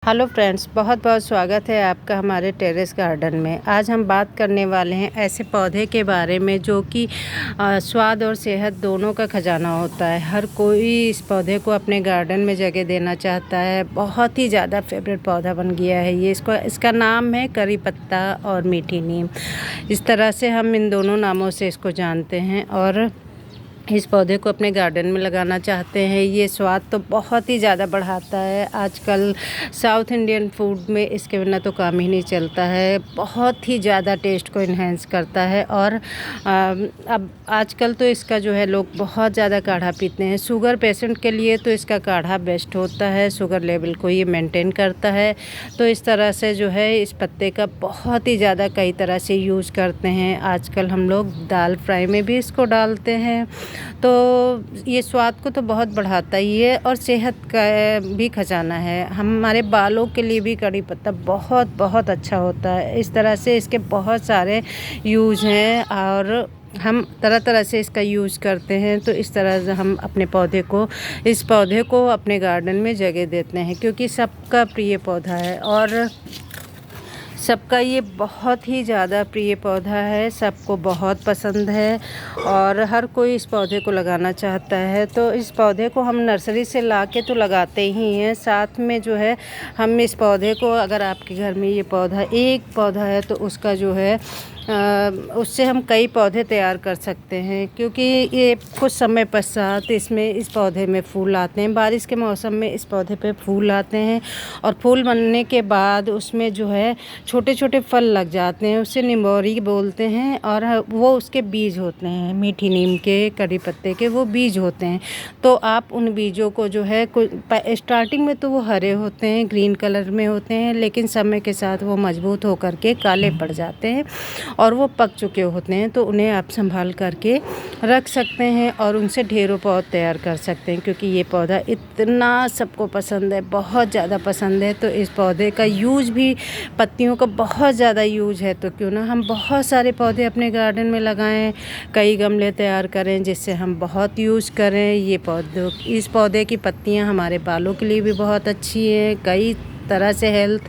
Hello friends, बहुत बहुत स्वागत है आपका हमारे टेरेस गार्डन में। आज हम बात करने वाले हैं ऐसे पौधे के बारे में जो कि स्वाद और सेहत दोनों का खजाना होता है। हर कोई इस पौधे को अपने गार्डन में जगह देना चाहता है। बहुत ही ज़्यादा फेवरेट पौधा बन गया है ये। इसका नाम है करी पत्ता और मीठी नीम। इस तरह से हम इन दोनों नामों से इसको जानते हैं और इस पौधे को अपने गार्डन में लगाना चाहते हैं। ये स्वाद तो बहुत ही ज़्यादा बढ़ाता है। आजकल साउथ इंडियन फूड में इसके बिना तो काम ही नहीं चलता है। बहुत ही ज़्यादा टेस्ट को इन्हेंस करता है और अब आजकल तो इसका जो है लोग बहुत ज़्यादा काढ़ा पीते हैं। शुगर पेशेंट के लिए तो इसका काढ़ा बेस्ट होता है। शुगर लेवल को ये मेंटेन करता है। तो इस तरह से जो है इस पत्ते का बहुत ही ज़्यादा कई तरह से यूज़ करते हैं। आजकल हम लोग दाल फ्राई में भी इसको डालते हैं। तो ये स्वाद को तो बहुत बढ़ाता ही है और सेहत का भी खजाना है। हमारे बालों के लिए भी कड़ी पत्ता बहुत बहुत अच्छा होता है। इस तरह से इसके बहुत सारे यूज़ हैं और हम तरह तरह से इसका यूज़ करते हैं। तो इस तरह से हम इस पौधे को अपने गार्डन में जगह देते हैं क्योंकि सबका प्रिय पौधा है और सबका ये बहुत ही ज़्यादा प्रिय पौधा है। सबको बहुत पसंद है और हर कोई इस पौधे को लगाना चाहता है। तो इस पौधे को हम नर्सरी से ला के तो लगाते ही हैं, साथ में जो है हम इस पौधे को, अगर आपके घर में ये एक पौधा है तो उसका जो है उससे हम कई पौधे तैयार कर सकते हैं क्योंकि ये कुछ समय पश्चात इस पौधे में फूल आते हैं। बारिश के मौसम में इस पौधे पे फूल आते हैं और फूल बनने के बाद उसमें जो है छोटे छोटे फल लग जाते हैं। उसे निमोरी बोलते हैं और वो उसके बीज होते हैं। मीठी नीम के, कड़ी पत्ते के वो बीज होते हैं। तो आप उन बीजों को जो है स्टार्टिंग में तो वो हरे होते हैं, ग्रीन कलर में होते हैं, लेकिन समय के साथ वो मजबूत होकर के काले पड़ जाते हैं और वो पक चुके होते हैं। तो उन्हें आप संभाल करके रख सकते हैं और उनसे ढेरों पौधे तैयार कर सकते हैं क्योंकि ये पौधा इतना सबको पसंद है, बहुत ज़्यादा पसंद है। तो इस पौधे का यूज़ भी, पत्तियों का बहुत ज़्यादा यूज़ है। तो क्यों ना हम बहुत सारे पौधे अपने गार्डन में लगाएं, कई गमले तैयार करें जिससे हम बहुत यूज़ करें। इस पौधे की पत्तियाँ हमारे बालों के लिए भी बहुत अच्छी हैं। कई तरह से हेल्थ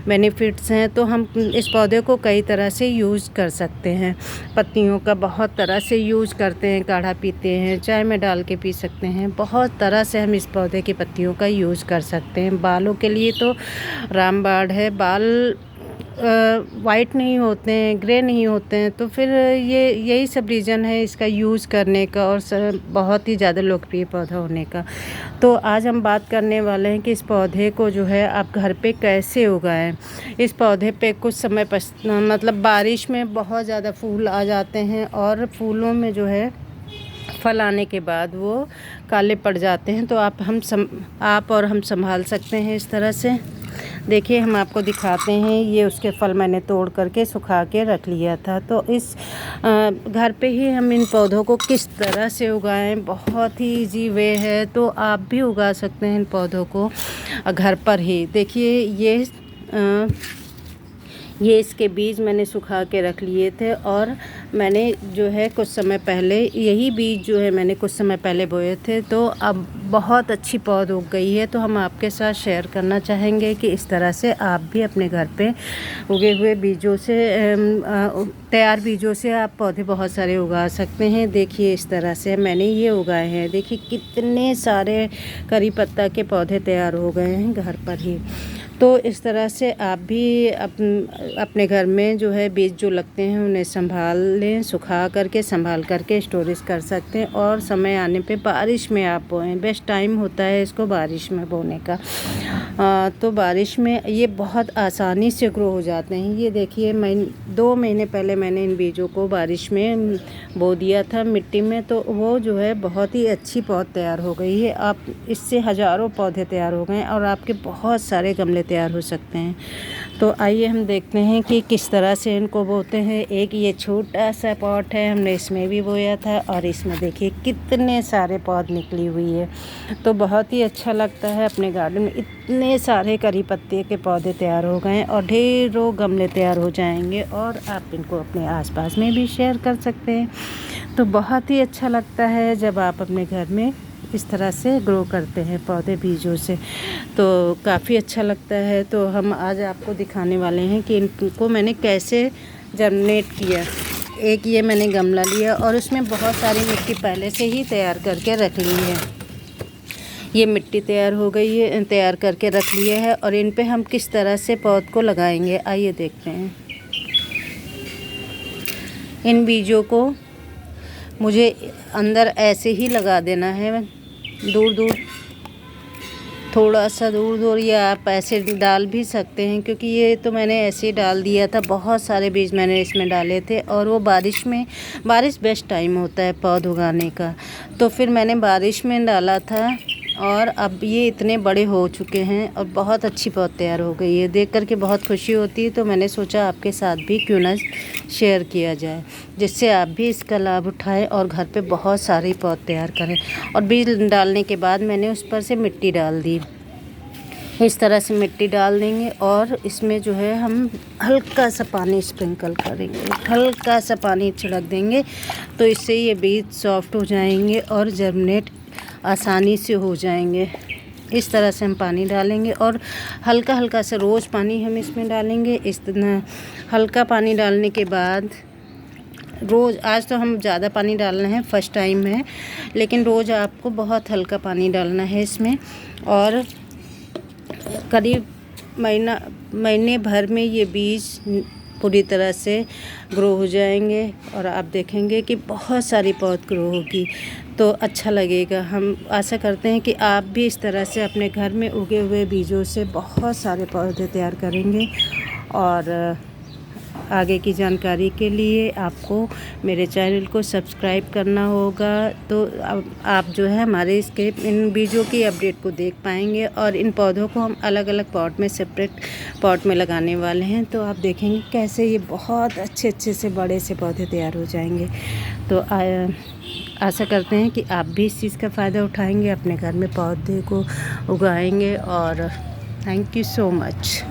बेनिफिट्स हैं। तो हम इस पौधे को कई तरह से यूज़ कर सकते हैं। पत्तियों का बहुत तरह से यूज़ करते हैं, काढ़ा पीते हैं, चाय में डाल के पी सकते हैं। बहुत तरह से हम इस पौधे की पत्तियों का यूज़ कर सकते हैं। बालों के लिए तो रामबाण है। बाल वाइट नहीं होते हैं, ग्रे नहीं होते हैं। तो फिर यही सब रीज़न है इसका यूज़ करने का और बहुत ही ज़्यादा लोकप्रिय पौधा होने का। तो आज हम बात करने वाले हैं कि इस पौधे को जो है आप घर पे कैसे उगाएं। इस पौधे पे कुछ समय मतलब बारिश में बहुत ज़्यादा फूल आ जाते हैं और फूलों में जो है फल आने के बाद वो काले पड़ जाते हैं। तो आप और हम संभाल सकते हैं इस तरह से। देखिए, हम आपको दिखाते हैं। ये उसके फल मैंने तोड़ करके सुखा के रख लिया था। तो इस घर पे ही हम इन पौधों को किस तरह से उगाएं, बहुत ही इजी वे है। तो आप भी उगा सकते हैं इन पौधों को घर पर ही। देखिए, ये इसके बीज मैंने सुखा के रख लिए थे और मैंने जो है कुछ समय पहले यही बीज जो है मैंने कुछ समय पहले बोए थे। तो अब बहुत अच्छी पौध उग गई है। तो हम आपके साथ शेयर करना चाहेंगे कि इस तरह से आप भी अपने घर पे उगे हुए बीजों से, तैयार बीजों से आप पौधे बहुत सारे उगा सकते हैं। देखिए, इस तरह से मैंने ये उगाए हैं। देखिए कितने सारे करी पत्ता के पौधे तैयार हो गए हैं घर पर ही। तो इस तरह से आप भी अपने घर में जो है बीज जो लगते हैं उन्हें संभाल लें, सुखा करके संभाल करके स्टोरेज कर सकते हैं और समय आने पे बारिश में आप बोएं। बेस्ट टाइम होता है इसको बारिश में बोने का। तो बारिश में ये बहुत आसानी से ग्रो हो जाते हैं। ये देखिए, 2 महीने पहले मैंने इन बीजों को बारिश में बो दिया था मिट्टी में। तो वो जो है बहुत ही अच्छी पौध तैयार हो गई है। आप इससे हज़ारों पौधे तैयार हो गए और आपके बहुत सारे गमले तैयार हो सकते हैं। तो आइए हम देखते हैं कि किस तरह से इनको बोते हैं। एक ये छोटा सा पॉट है, हमने इसमें भी बोया था और इसमें देखिए कितने सारे पौध निकली हुई है। तो बहुत ही अच्छा लगता है। अपने गार्डन में इतने सारे करी पत्ते के पौधे तैयार हो गए और ढेरों गमले तैयार हो जाएंगे और आप इनको अपने आसपास में भी शेयर कर सकते हैं। तो बहुत ही अच्छा लगता है जब आप अपने घर में इस तरह से ग्रो करते हैं पौधे बीजों से, तो काफ़ी अच्छा लगता है। तो हम आज आपको दिखाने वाले हैं कि इनको मैंने कैसे जर्मिनेट किया। एक ये मैंने गमला लिया और उसमें बहुत सारी मिट्टी पहले से ही तैयार करके रख ली है। ये मिट्टी तैयार हो गई है, तैयार करके रख लिया है। और इन पे हम किस तरह से पौध को लगाएंगे, आइए देखते हैं। इन बीजों को मुझे अंदर ऐसे ही लगा देना है, दूर दूर, थोड़ा सा दूर दूर, या आप ऐसे डाल भी सकते हैं, क्योंकि ये तो मैंने ऐसे ही डाल दिया था। बहुत सारे बीज मैंने इसमें डाले थे और वो बारिश बेस्ट टाइम होता है पौध उगाने का, तो फिर मैंने बारिश में डाला था। और अब ये इतने बड़े हो चुके हैं और बहुत अच्छी पौध तैयार हो गई है। देख कर के बहुत खुशी होती है। तो मैंने सोचा आपके साथ भी क्यों ना शेयर किया जाए, जिससे आप भी इसका लाभ उठाएं और घर पे बहुत सारे पौध तैयार करें। और बीज डालने के बाद मैंने उस पर से मिट्टी डाल दी। इस तरह से मिट्टी डाल देंगे और इसमें जो है हम हल्का सा पानी स्प्रिंकल करेंगे, हल्का सा पानी छिड़क देंगे, तो इससे ये बीज सॉफ्ट हो जाएंगे और जर्मिनेट आसानी से हो जाएंगे। इस तरह से हम पानी डालेंगे और हल्का हल्का सा रोज़ पानी हम इसमें डालेंगे। इस तरह हल्का पानी डालने के बाद रोज़, आज तो हम ज़्यादा पानी डाल रहे हैं, फर्स्ट टाइम है, लेकिन रोज़ आपको बहुत हल्का पानी डालना है इसमें। और करीब महीने भर में ये बीज पूरी तरह से ग्रो हो जाएंगे और आप देखेंगे कि बहुत सारी पौध ग्रो होगी, तो अच्छा लगेगा। हम आशा करते हैं कि आप भी इस तरह से अपने घर में उगे हुए बीजों से बहुत सारे पौधे तैयार करेंगे। और आगे की जानकारी के लिए आपको मेरे चैनल को सब्सक्राइब करना होगा, तो आप जो है हमारे इसके इन बीजों की अपडेट को देख पाएंगे। और इन पौधों को हम अलग अलग पॉट में, सेपरेट पॉट में लगाने वाले हैं, तो आप देखेंगे कैसे ये बहुत अच्छे से बड़े से पौधे तैयार हो जाएंगे। तो आशा करते हैं कि आप भी इस चीज़ का फ़ायदा उठाएंगे, अपने घर में पौधे को उगाएंगे। और थैंक यू सो मच।